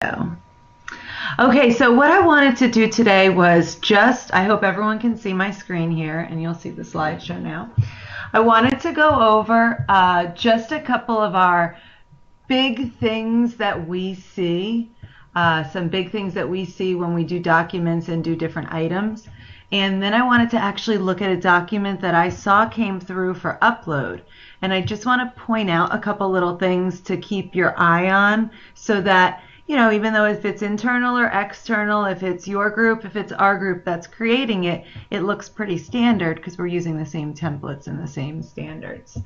go. Okay, so what I wanted to do today was I hope everyone can see my screen here and you'll see the slideshow now. I wanted to go over just a couple of our big things that we see, some big things that we see when we do documents and do different items. And then I wanted to actually look at a document that I saw came through for upload. And I just want to point out a couple little things to keep your eye on so that, you know, even though if it's internal or external, if it's your group, if it's our group that's creating it, it looks pretty standard because we're using the same templates and the same standards.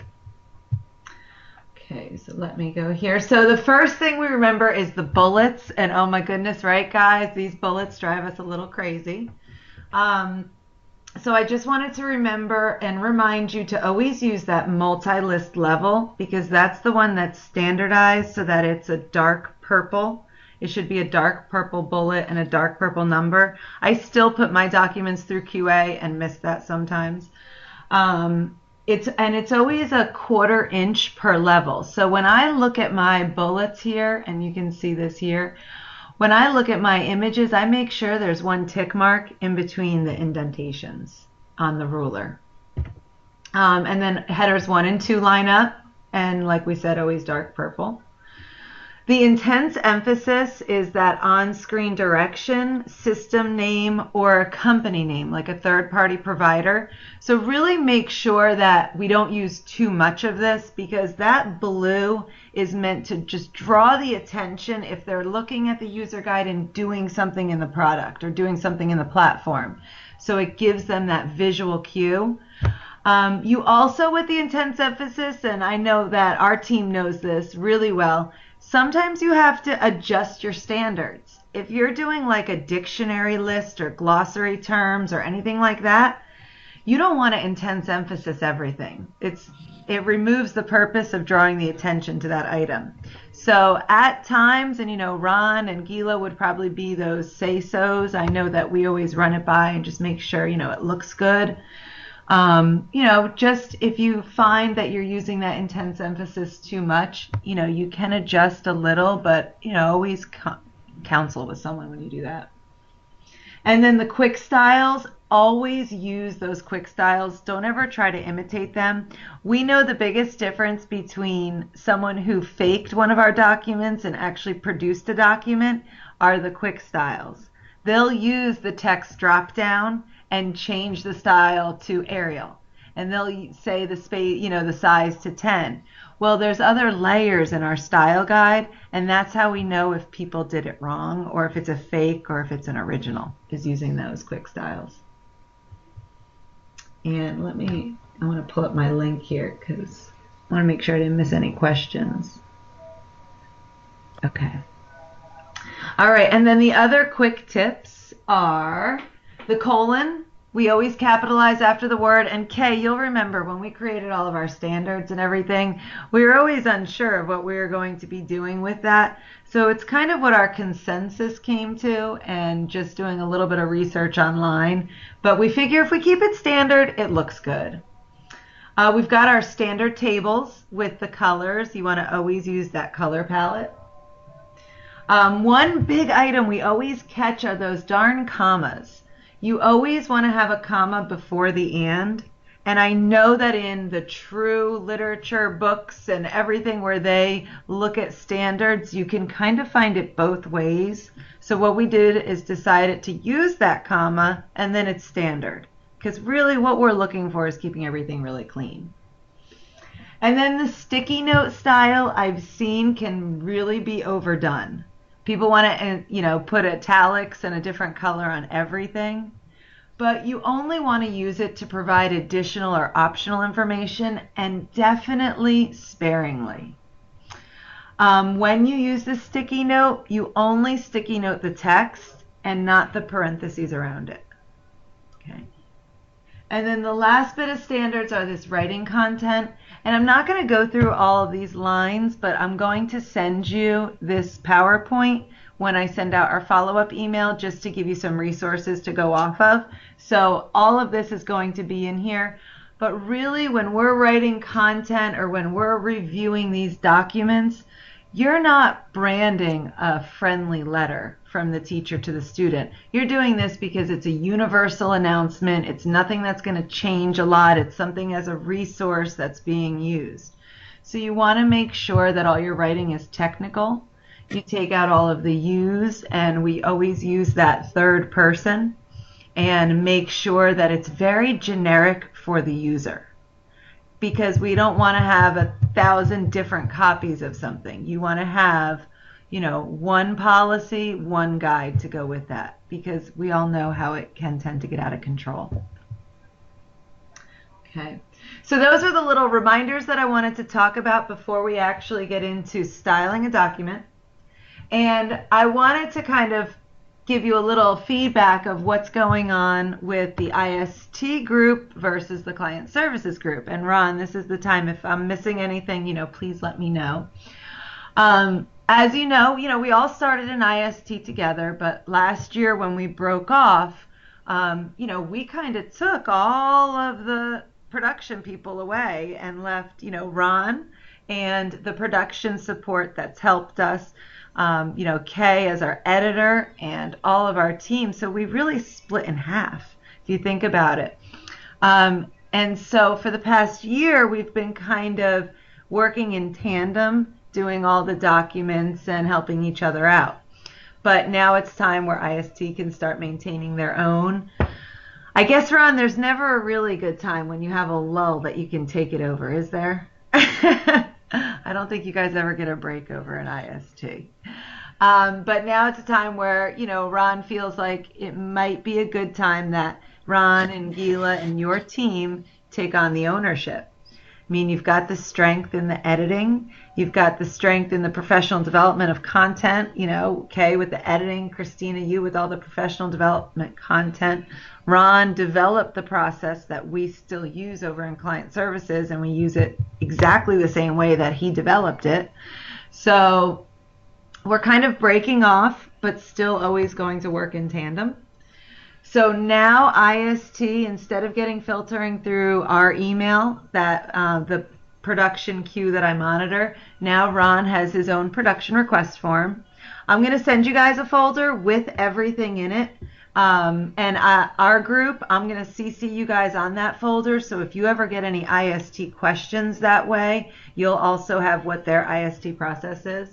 Okay, so let me go here. So the first thing we remember is the bullets. And oh my goodness, right guys? These bullets drive us a little crazy. So I just wanted to remember and remind you to always use that multi-list level because that's the one that's standardized so that it's a dark purple. It should be a dark purple bullet and a dark purple number. I still put my documents through QA and miss that sometimes. It's always a 1/4 inch per level. So when I look at my bullets here, and you can see this here, when I look at my images, I make sure there's one tick mark in between the indentations on the ruler. And then headers 1 and 2 line up, and like we said, always dark purple. The intense emphasis is that on-screen direction, system name, or a company name, like a third-party provider. So really make sure that we don't use too much of this because that blue is meant to just draw the attention if they're looking at the user guide and doing something in the product or doing something in the platform. So it gives them that visual cue. You also, with the intense emphasis, and I know that our team knows this really well, sometimes you have to adjust your standards. If you're doing like a dictionary list or glossary terms or anything like that, you don't want to intense emphasis everything. It removes the purpose of drawing the attention to that item. So at times, and you know, Ron and Gila would probably be those say-sos. I know that we always run it by and just make sure, you know, it looks good. You know, just if you find that you're using that intense emphasis too much, you know, you can adjust a little, but, you know, always counsel with someone when you do that. And then the quick styles, always use those quick styles. Don't ever try to imitate them. We know the biggest difference between someone who faked one of our documents and actually produced a document are the quick styles. They'll use the text drop down and change the style to Arial. And they'll say the space, you know, the size to 10. Well, there's other layers in our style guide, and that's how we know if people did it wrong or if it's a fake or if it's an original, is using those quick styles. And I want to pull up my link here because I want to make sure I didn't miss any questions. Okay. All right, and then the other quick tips are the colon. We always capitalize after the word. And Kay, you'll remember when we created all of our standards and everything, we were always unsure of what we were going to be doing with that. So it's kind of what our consensus came to and just doing a little bit of research online. But we figure if we keep it standard, it looks good. We've got our standard tables with the colors. You want to always use that color palette. One big item we always catch are those darn commas. You always want to have a comma before the and I know that in the true literature books and everything where they look at standards, you can kind of find it both ways. So what we did is decided to use that comma and then it's standard because really what we're looking for is keeping everything really clean. And then the sticky note style I've seen can really be overdone. People want to, you know, put italics and a different color on everything, but you only want to use it to provide additional or optional information and definitely sparingly. When you use the sticky note, you only sticky note the text and not the parentheses around it. Okay. And then the last bit of standards are this writing content. And I'm not going to go through all of these lines, but I'm going to send you this PowerPoint when I send out our follow-up email just to give you some resources to go off of. So all of this is going to be in here. But really, when we're writing content or when we're reviewing these documents, you're not branding a friendly letter from the teacher to the student. You're doing this because it's a universal announcement. It's nothing that's going to change a lot. It's something as a resource that's being used. So you want to make sure that all your writing is technical. You take out all of the yous, and we always use that third person, and make sure that it's very generic for the user, because we don't want to have 1,000 different copies of something. You want to have, one policy, one guide to go with that, because we all know how it can tend to get out of control. Okay, so those are the little reminders that I wanted to talk about before we actually get into styling a document. And I wanted to kind of give you a little feedback of what's going on with the IST group versus the client services group. And Ron, this is the time. If I'm missing anything, please let me know. As you know, we all started an IST together, but last year when we broke off, we kind of took all of the production people away and left, Ron and the production support that's helped us. Kay as our editor and all of our team. So we really split in half, if you think about it. And so for the past year, we've been kind of working in tandem, doing all the documents and helping each other out. But now it's time where IST can start maintaining their own. I guess, Ron, there's never a really good time when you have a lull that you can take it over, is there? I don't think you guys ever get a break over an IST. But now it's a time where, Ron feels like it might be a good time that Ron and Gila and your team take on the ownership. I mean, you've got the strength in the editing. You've got the strength in the professional development of content, Kay with the editing, Christina, you with all the professional development content. Ron developed the process that we still use over in client services, and we use it exactly the same way that he developed it. So we're kind of breaking off, but still always going to work in tandem. So now IST, instead of getting filtering through our email, that the production queue that I monitor, now Ron has his own production request form. I'm going to send you guys a folder with everything in it. And our group, I'm going to CC you guys on that folder. So if you ever get any IST questions that way, you'll also have what their IST process is.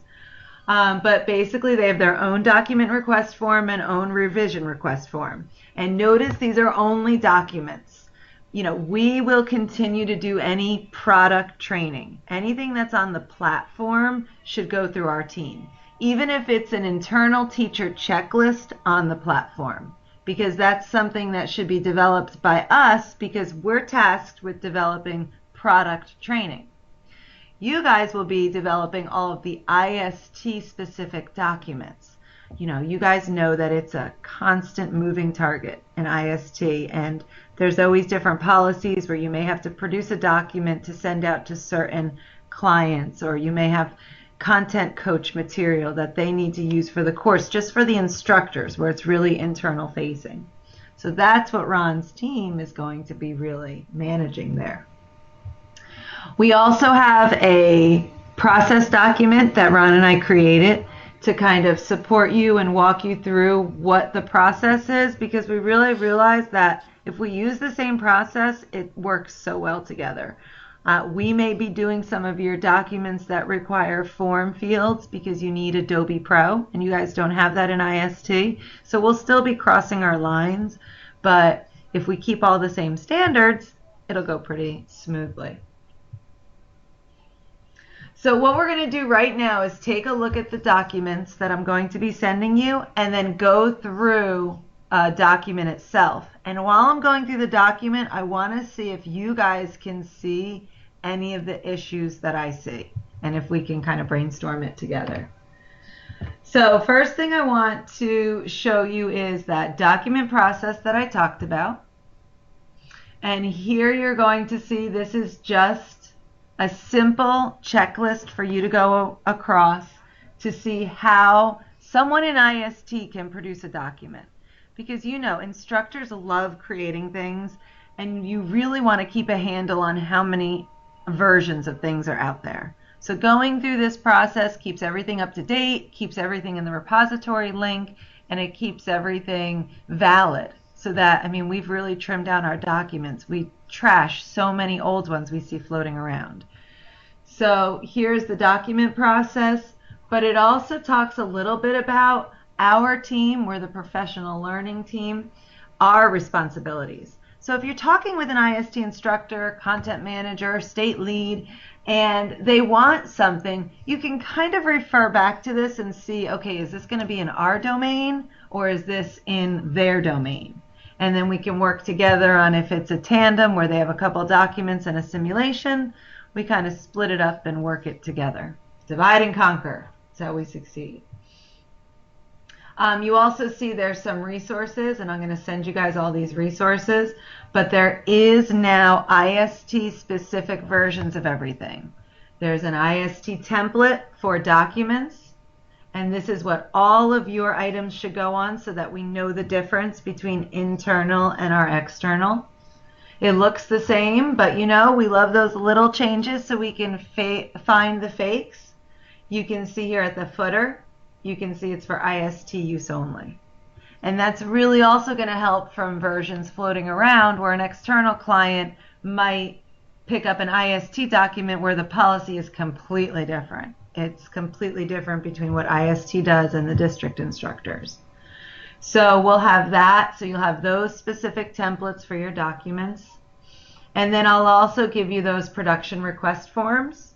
But basically they have their own document request form and own revision request form. And notice these are only documents. We will continue to do any product training. Anything that's on the platform should go through our team, even if it's an internal teacher checklist on the platform, because that's something that should be developed by us, because we're tasked with developing product training. You guys will be developing all of the IST specific documents. You guys know that it's a constant moving target in IST, and there's always different policies where you may have to produce a document to send out to certain clients, or you may have content coach material that they need to use for the course, just for the instructors, where it's really internal facing. So that's what Ron's team is going to be really managing there. We also have a process document that Ron and I created to kind of support you and walk you through what the process is, because we really realize that if we use the same process, it works so well together. We may be doing some of your documents that require form fields because you need Adobe Pro, and you guys don't have that in IST. So we'll still be crossing our lines, but if we keep all the same standards, it'll go pretty smoothly. So what we're going to do right now is take a look at the documents that I'm going to be sending you, and then go through a document itself. And while I'm going through the document, I want to see if you guys can see any of the issues that I see, and if we can kind of brainstorm it together. So first thing I want to show you is that document process that I talked about. And here you're going to see this is just a simple checklist for you to go across to see how someone in IST can produce a document. Because instructors love creating things, and you really want to keep a handle on how many versions of things are out there. So going through this process keeps everything up to date, keeps everything in the repository link, and it keeps everything valid. So that, I mean, we've really trimmed down our documents. We trash so many old ones we see floating around. So here's the document process, but it also talks a little bit about our team, we're the professional learning team, our responsibilities. So if you're talking with an IST instructor, content manager, state lead, and they want something, you can kind of refer back to this and see, okay, is this going to be in our domain or is this in their domain? And then we can work together on if it's a tandem where they have a couple documents and a simulation, we kind of split it up and work it together. Divide and conquer. That's how we succeed. You also see there's some resources, and I'm going to send you guys all these resources, but there is now IST-specific versions of everything. There's an IST template for documents, and this is what all of your items should go on so that we know the difference between internal and our external. It looks the same, but you know, we love those little changes so we can find the fakes. You can see here at the footer, you can see it's for IST use only. And that's really also going to help from versions floating around where an external client might pick up an IST document where the policy is completely different. It's completely different between what IST does and the district instructors. So we'll have that. So you'll have those specific templates for your documents. And then I'll also give you those production request forms.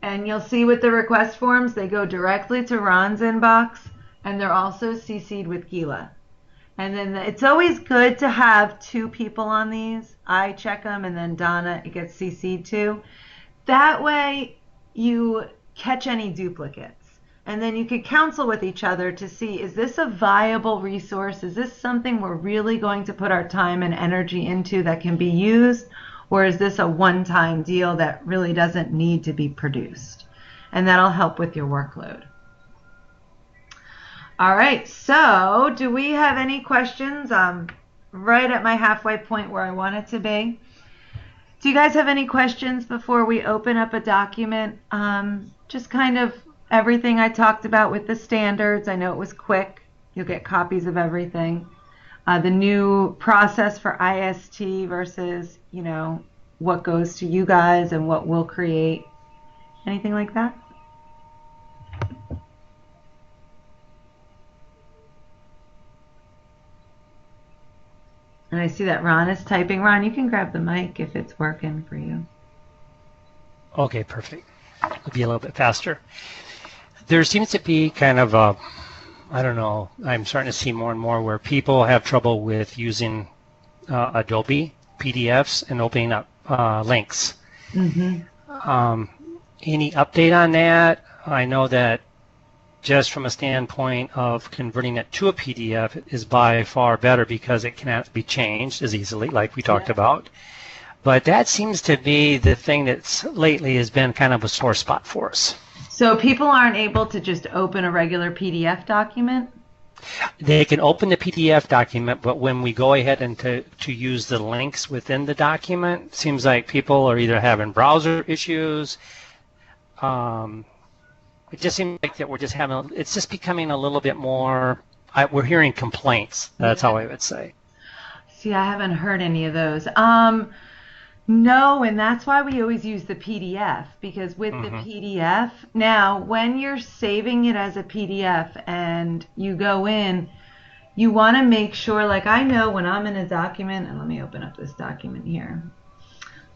And you'll see with the request forms, they go directly to Ron's inbox, and they're also CC'd with Gila. And then it's always good to have two people on these. I check them, and then Donna, it gets CC'd to. That way, you catch any duplicates. And then you could counsel with each other to see, is this a viable resource? Is this something we're really going to put our time and energy into that can be used? Or is this a one-time deal that really doesn't need to be produced? And that'll help with your workload. All right, so do we have any questions? I'm right at my halfway point where I want it to be. Do you guys have any questions before we open up a document? Just kind of everything I talked about with the standards. I know it was quick. You'll get copies of everything. The new process for IST versus, you know, what goes to you guys and what we'll create. Anything like that? And I see that Ron is typing. Ron, you can grab the mic if it's working for you. Okay, perfect. It'll be a little bit faster. There seems to be kind of a, I don't know, I'm starting to see more and more where people have trouble with using Adobe PDFs and opening up links. Mm-hmm. Any update on that? I know that just from a standpoint of converting it to a PDF is by far better because it cannot be changed as easily, like we talked about. But that seems to be the thing that's lately has been kind of a sore spot for us. So people aren't able to just open a regular PDF document? They can open the PDF document, but when we go ahead and to use the links within the document, it seems like people are either having browser issues. It just seems like that we're just having, it's just becoming a little bit more, we're hearing complaints. That's how I would say. See, I haven't heard any of those. No, and that's why we always use the PDF, because with the PDF, now when you're saving it as a PDF and you go in, you want to make sure, like I know when I'm in a document, and let me open up this document here.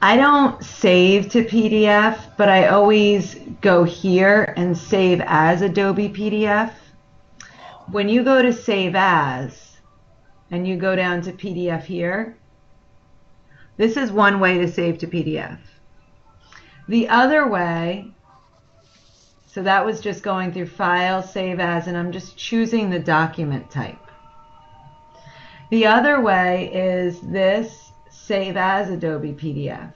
I don't save to PDF, but I always go here and save as Adobe PDF. When you go to save as, and you go down to PDF here, this is one way to save to PDF. The other way, so that was just going through File, Save As, and I'm just choosing the document type. The other way is this, Save As Adobe PDF.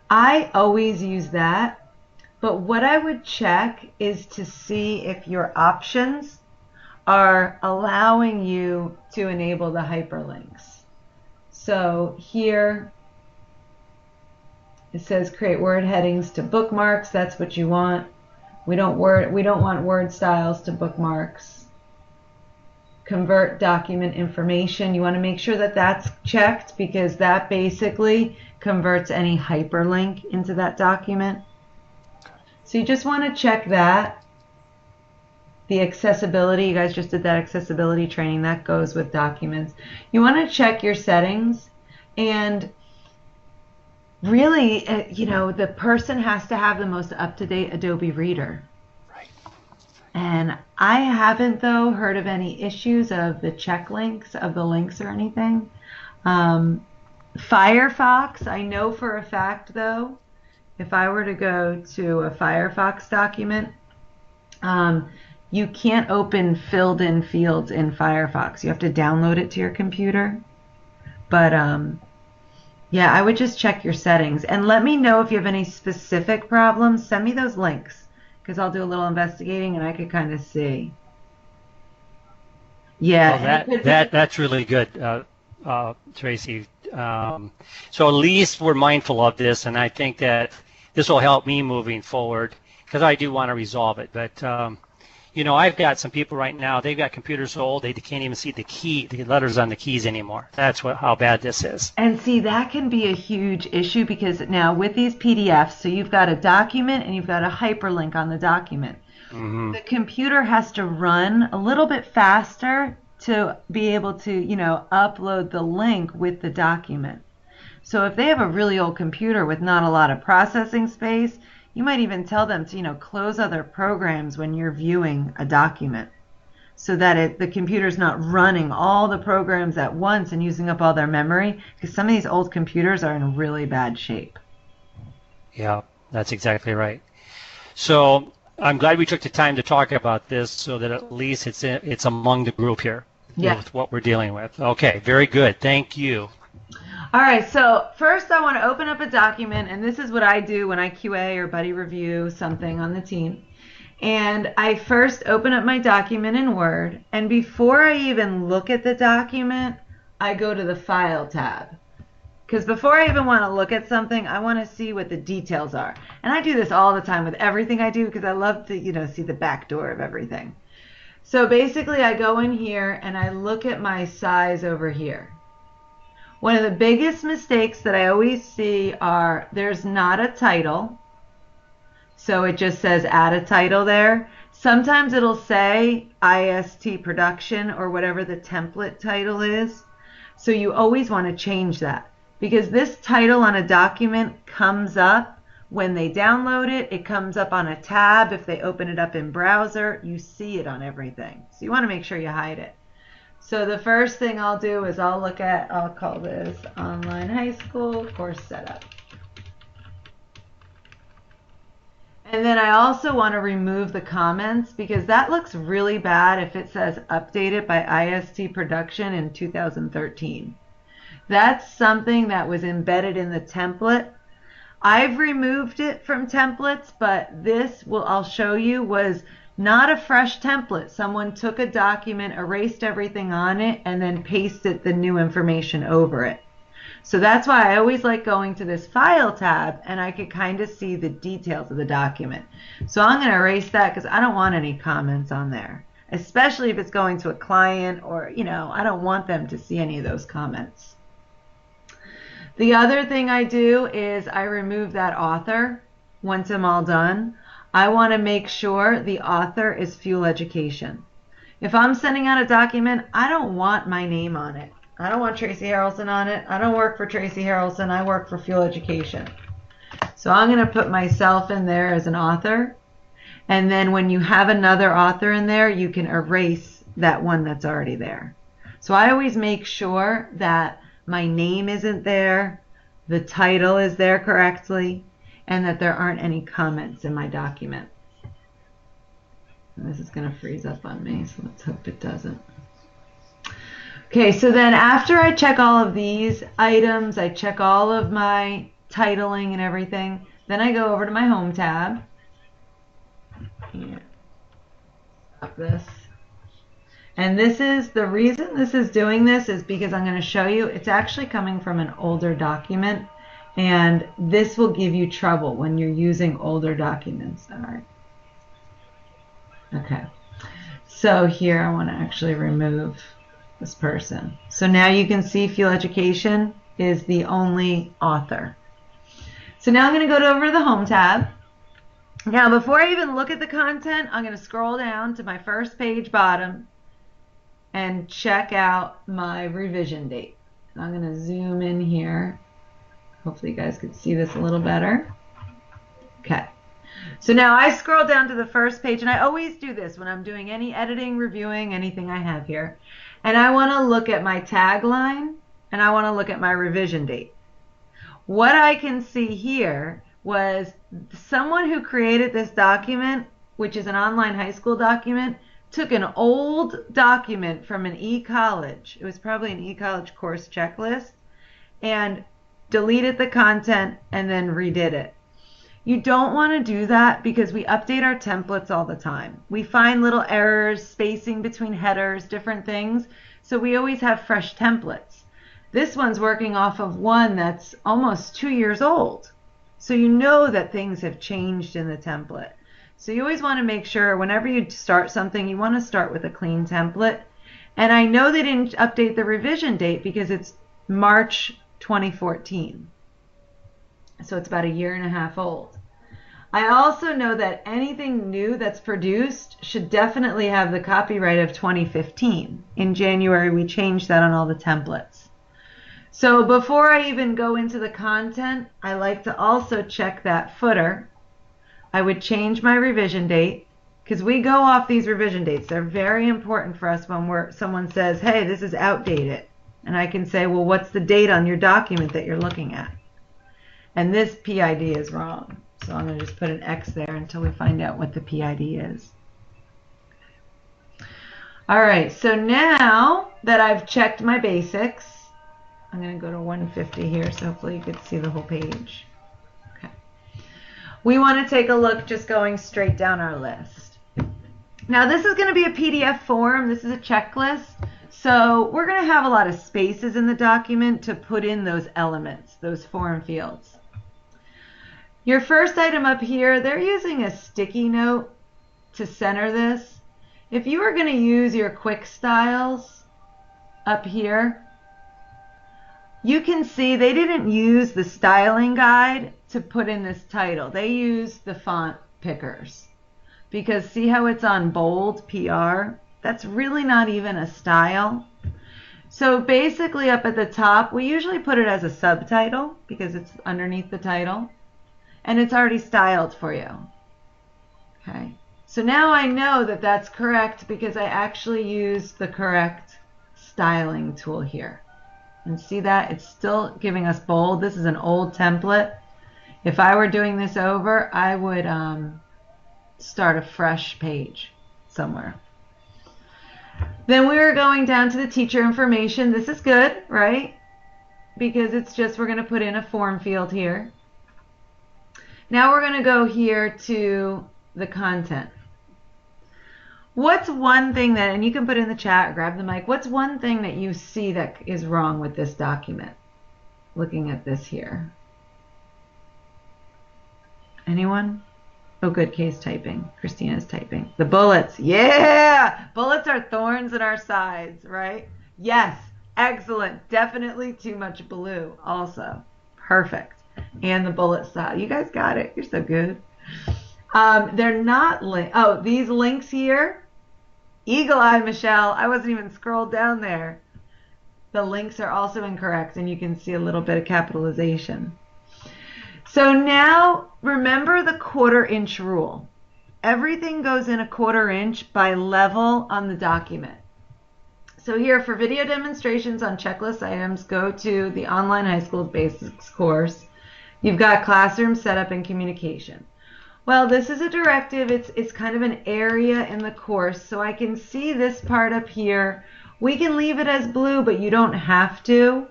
I always use that, but what I would check is to see if your options are allowing you to enable the hyperlinks. So here, It says create word headings to bookmarks. That's what you want. We don't want word styles to bookmarks. Convert document information. You want to make sure that that's checked because that basically converts any hyperlink into that document. So you just want to check that. The accessibility, you guys just did that accessibility training, that goes with documents. You want to check your settings, and really, the person has to have the most up-to-date Adobe Reader. Right. And I haven't, though, heard of any issues of the check links, of the links or anything. Firefox, I know for a fact, though, if I were to go to a Firefox document, you can't open filled in fields in Firefox. You have to download it to your computer. But yeah, I would just check your settings and let me know if you have any specific problems. Send me those links because I'll do a little investigating and I could kind of see. Yeah, well, that's really good, Tracy. So at least we're mindful of this, and I think that this will help me moving forward because I do want to resolve it. But I've got some people right now, they've got computers so old they can't even see the letters on the keys anymore. That's how bad this is. And see, that can be a huge issue because now with these PDFs, so you've got a document and you've got a hyperlink on the document. Mm-hmm. The computer has to run a little bit faster to be able to, upload the link with the document. So if they have a really old computer with not a lot of processing space, you might even tell them to, close other programs when you're viewing a document so that the computer's not running all the programs at once and using up all their memory, because some of these old computers are in really bad shape. Yeah, that's exactly right. So I'm glad we took the time to talk about this so that at least it's among the group here with what we're dealing with. Okay, very good. Thank you. All right, so first I want to open up a document, and this is what I do when I QA or buddy review something on the team. And I first open up my document in Word, and before I even look at the document, I go to the File tab. Because before I even want to look at something, I want to see what the details are. And I do this all the time with everything I do because I love to, see the back door of everything. So basically I go in here and I look at my size over here. One of the biggest mistakes that I always see are there's not a title. So it just says add a title there. Sometimes it'll say ISTProduction or whatever the template title is. So you always want to change that because this title on a document comes up when they download it. It comes up on a tab. If they open it up in browser, you see it on everything. So you want to make sure you hide it. So the first thing I'll do is I'll call this Online High School Course Setup. And then I also want to remove the comments because that looks really bad if it says updated by ISTProduction in 2013. That's something that was embedded in the template. I've removed it from templates, but this I'll show you was not a fresh template. Someone took a document, erased everything on it, and then pasted the new information over it. So that's why I always like going to this File tab, and I could kind of see the details of the document. So I'm going to erase that because I don't want any comments on there, especially if it's going to a client or, I don't want them to see any of those comments. The other thing I do is I remove that author once I'm all done. I want to make sure the author is Fuel Education. If I'm sending out a document, I don't want my name on it. I don't want Tracy Harrelson on it. I don't work for Tracy Harrelson. I work for Fuel Education. So I'm going to put myself in there as an author. And then when you have another author in there, you can erase that one that's already there. So I always make sure that my name isn't there, the title is there correctly, and that there aren't any comments in my document. And this is going to freeze up on me, so let's hope it doesn't. Okay, so then after I check all of these items, I check all of my titling and everything, then I go over to my Home tab. Here. Stop this. And this is the reason this is doing this is because I'm going to show you it's actually coming from an older document. And this will give you trouble when you're using older documents. All right. Okay. So here I want to actually remove this person. So now you can see Fuel Education is the only author. So now I'm going to go over to the Home tab. Now before I even look at the content, I'm going to scroll down to my first page bottom and check out my revision date. And I'm going to zoom in here. Hopefully you guys can see this a little better. Okay. So now I scroll down to the first page, and I always do this when I'm doing any editing, reviewing, anything I have here. And I want to look at my tagline, and I want to look at my revision date. What I can see here was someone who created this document, which is an online high school document, took an old document from an e-college. It was probably an e-college course checklist, and deleted the content and then redid it. You don't want to do that because we update our templates all the time. We find little errors, spacing between headers, different things. So we always have fresh templates. This one's working off of one that's almost 2 years old. So you know that things have changed in the template. So you always want to make sure whenever you start something, you want to start with a clean template. And I know they didn't update the revision date because it's March 2014. So it's about 1.5 years old. I also know that anything new that's produced should definitely have the copyright of 2015. In January, we changed that on all the templates. So before I even go into the content, I like to also check that footer. I would change my revision date because we go off these revision dates. They're very important for us when someone says, hey, this is outdated. And I can say, well, what's the date on your document that you're looking at? And this PID is wrong. So I'm going to just put an X there until we find out what the PID is. All right, so now that I've checked my basics, I'm going to go to 150 here, so hopefully you can see the whole page. Okay. We want to take a look just going straight down our list. Now this is going to be a PDF form. This is a checklist. So we're going to have a lot of spaces in the document to put in those elements, those form fields. Your first item up here, they're using a sticky note to center this. If you are going to use your quick styles up here, you can see they didn't use the styling guide to put in this title. They used the font pickers. Because see how it's on bold, PR? That's really not even a style. So basically up at the top, we usually put it as a subtitle because it's underneath the title. And it's already styled for you. Okay. So now I know that that's correct because I actually used the correct styling tool here. And see that? It's still giving us bold. This is an old template. If I were doing this over, I would start a fresh page somewhere. Then we are going down to the teacher information. This is good, right? Because it's just, we're going to put in a form field here. Now we're going to go here to the content. What's one thing that, and you can put in the chat or grab the mic, what's one thing that you see that is wrong with this document? Looking at this here. Anyone? Oh, good, Kay's typing. Christina's typing. The bullets. Yeah! Bullets are thorns in our sides, right? Yes. Excellent. Definitely too much blue also. Perfect. And the bullet style. You guys got it. You're so good. They're not these links here. Eagle eye, Michelle. I wasn't even scrolled down there. The links are also incorrect, and you can see a little bit of capitalization. So now remember the 1/4 inch rule. Everything goes in a 1/4 inch by level on the document. So here for video demonstrations on checklist items, go to the Online High School Basics course. You've got classroom setup and communication. Well, this is a directive. It's kind of an area in the course. So I can see this part up here. We can leave it as blue, but you don't have to.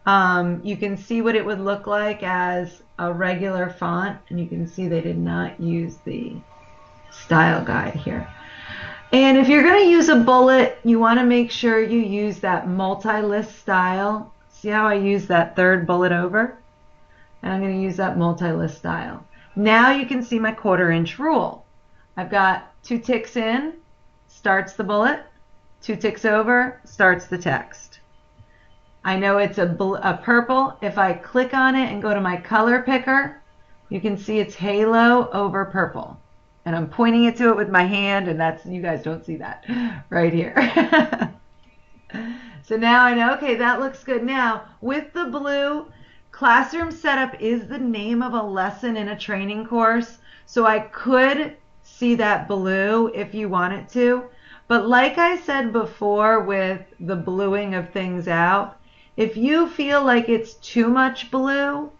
You can see what it would look like as a regular font. And you can see they did not use the style guide here. And if you're going to use a bullet, you want to make sure you use that multi-list style. See how I use that 3rd bullet over? and I'm going to use that multi-list style. Now you can see my 1/4 inch rule. I've got 2 ticks in, starts the bullet, 2 ticks over, starts the text. I know it's a purple. If I click on it and go to my color picker, you can see it's halo over purple. And I'm pointing it to it with my hand, and that's, you guys don't see that right here. So now I know, okay, that looks good. Now, with the blue, classroom setup is the name of a lesson in a training course. So I could see that blue if you wanted to. But like I said before with the bluing of things out, if you feel like it's too much blue,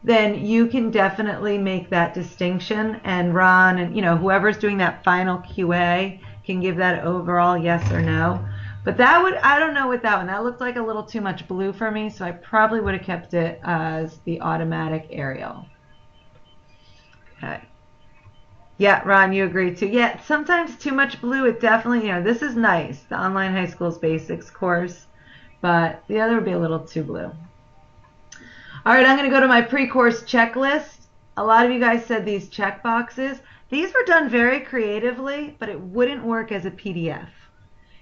then you can definitely make that distinction, and Ron and whoever's doing that final QA can give that overall yes or no. But that would, I don't know with that one, that looked like a little too much blue for me, so I probably would have kept it as the automatic Arial. Okay. Yeah, Ron, you agree too. Yeah, sometimes too much blue, it definitely, this is nice, the Online High Schools Basics course, but the other would be a little too blue. All right, I'm going to go to my pre-course checklist. A lot of you guys said these check boxes. These were done very creatively, but it wouldn't work as a PDF.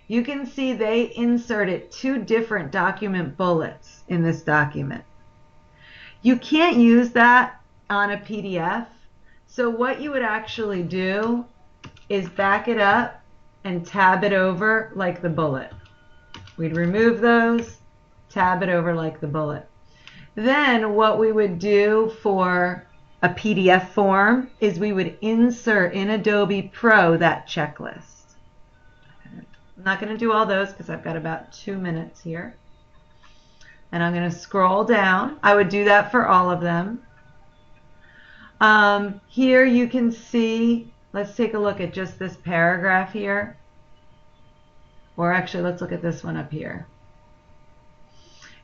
You can see they inserted 2 different document bullets in this document. You can't use that on a PDF. So what you would actually do is back it up and tab it over like the bullet. We'd remove those, tab it over like the bullet. Then what we would do for a PDF form is we would insert in Adobe Pro that checklist. I'm not going to do all those because I've got about 2 minutes here. And I'm going to scroll down. I would do that for all of them. Here you can see, let's take a look at just this paragraph here. Or actually, let's look at this one up here.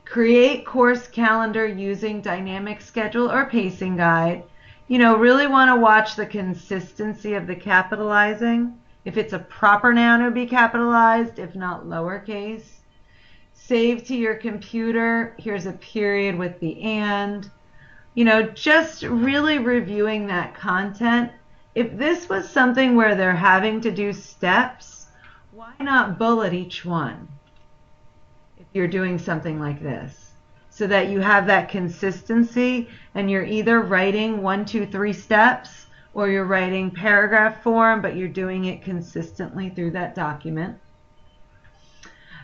Create course calendar using dynamic schedule or pacing guide. Really want to watch the consistency of the capitalizing. If it's a proper noun, it would be capitalized, if not lowercase. Save to your computer. Here's a period with the and. Just really reviewing that content. If this was something where they're having to do steps, why not bullet each one? If you're doing something like this, so that you have that consistency and you're either writing 1, 2, 3 steps, or you're writing paragraph form, but you're doing it consistently through that document.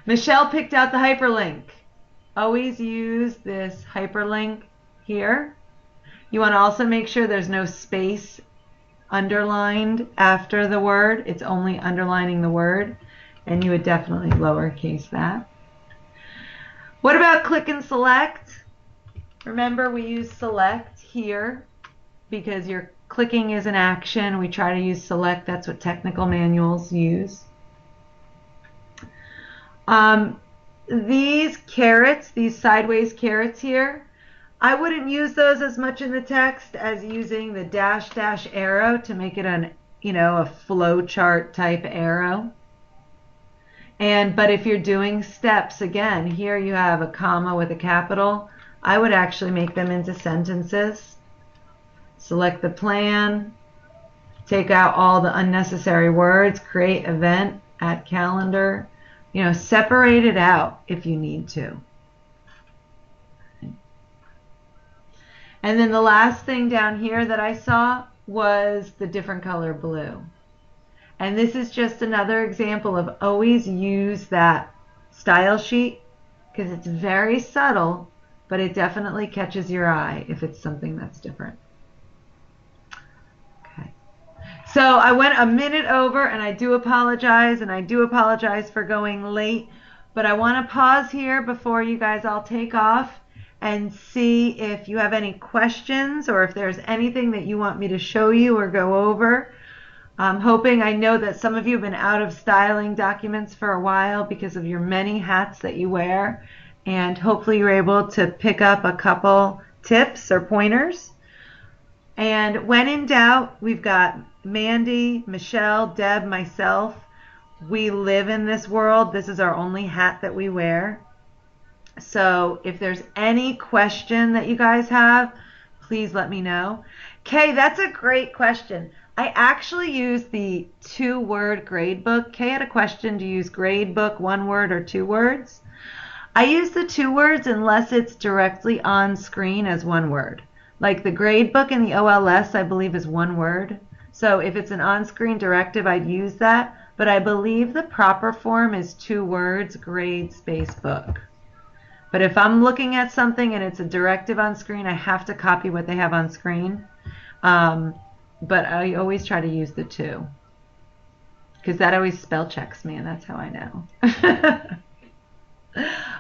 Michelle picked out the hyperlink. Always use this hyperlink here. You want to also make sure there's no space underlined after the word. It's only underlining the word, and you would definitely lowercase that. What about click and select? Remember, we use select here because your clicking is an action. We try to use select. That's what technical manuals use. These carets, these sideways carets here, I wouldn't use those as much in the text as using the dash dash arrow to make it a flow chart type arrow. But if you're doing steps, again, here you have a comma with a capital. I would actually make them into sentences. Select the plan, take out all the unnecessary words, create event, add calendar, separate it out if you need to. And then the last thing down here that I saw was the different color blue. And this is just another example of always use that style sheet because it's very subtle, but it definitely catches your eye if it's something that's different. Okay. So I went a minute over, and I do apologize, for going late, but I want to pause here before you guys all take off and see if you have any questions or if there's anything that you want me to show you or go over. I'm hoping, I know that some of you have been out of styling documents for a while because of your many hats that you wear, and hopefully you're able to pick up a couple tips or pointers. And when in doubt, we've got Mandy, Michelle, Deb, myself. We live in this world. This is our only hat that we wear. So if there's any question that you guys have, please let me know. Kay, that's a great question. I actually use the 2-word grade book. Kay had a question, do you use grade book 1 word or 2 words? I use the 2 words unless it's directly on screen as 1 word. Like the grade book in the OLS, I believe, is 1 word. So if it's an on-screen directive, I'd use that. But I believe the proper form is 2 words, grade space book. But if I'm looking at something and it's a directive on screen, I have to copy what they have on screen. But I always try to use the 2. Because that always spell checks me, and that's how I know.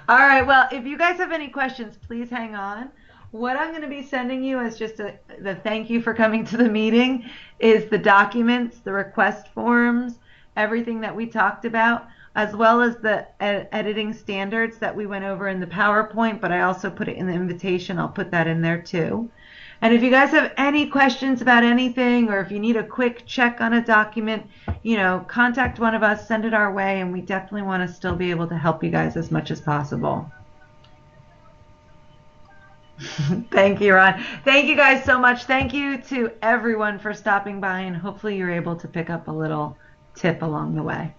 All right, well, if you guys have any questions, please hang on. What I'm going to be sending you as just the thank you for coming to the meeting is the documents, the request forms, everything that we talked about, as well as the editing standards that we went over in the PowerPoint, but I also put it in the invitation. I'll put that in there too. And if you guys have any questions about anything, or if you need a quick check on a document, contact one of us, send it our way, and we definitely want to still be able to help you guys as much as possible. Thank you, Ron. Thank you guys so much. Thank you to everyone for stopping by, and hopefully you're able to pick up a little tip along the way.